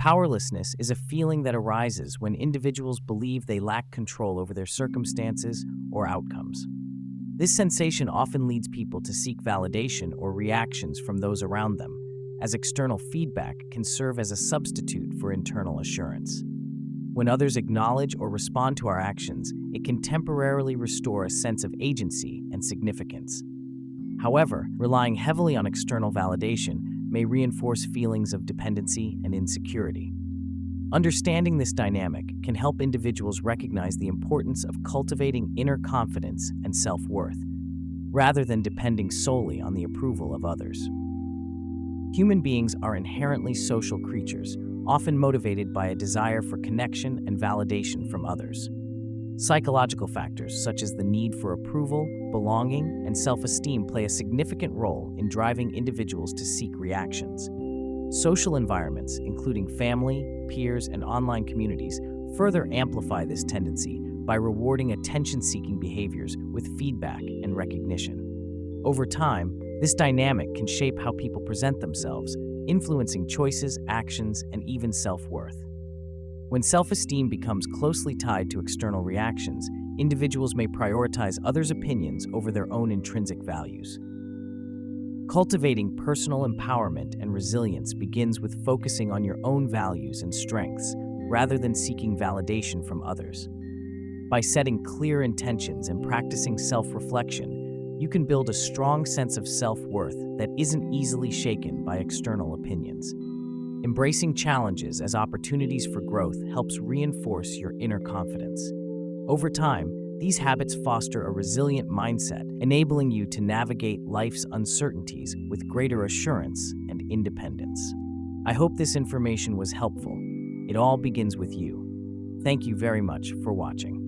Powerlessness is a feeling that arises when individuals believe they lack control over their circumstances or outcomes. This sensation often leads people to seek validation or reactions from those around them, as external feedback can serve as a substitute for internal assurance. When others acknowledge or respond to our actions, it can temporarily restore a sense of agency and significance. However, relying heavily on external validation may reinforce feelings of dependency and insecurity. Understanding this dynamic can help individuals recognize the importance of cultivating inner confidence and self-worth, rather than depending solely on the approval of others. Human beings are inherently social creatures, often motivated by a desire for connection and validation from others. Psychological factors such as the need for approval, belonging, and self-esteem play a significant role in driving individuals to seek reactions. Social environments, including family, peers, and online communities, further amplify this tendency by rewarding attention-seeking behaviors with feedback and recognition. Over time, this dynamic can shape how people present themselves, influencing choices, actions, and even self-worth. When self-esteem becomes closely tied to external reactions, individuals may prioritize others' opinions over their own intrinsic values. Cultivating personal empowerment and resilience begins with focusing on your own values and strengths, rather than seeking validation from others. By setting clear intentions and practicing self-reflection, you can build a strong sense of self-worth that isn't easily shaken by external opinions. Embracing challenges as opportunities for growth helps reinforce your inner confidence. Over time, these habits foster a resilient mindset, enabling you to navigate life's uncertainties with greater assurance and independence. I hope this information was helpful. It all begins with you. Thank you very much for watching.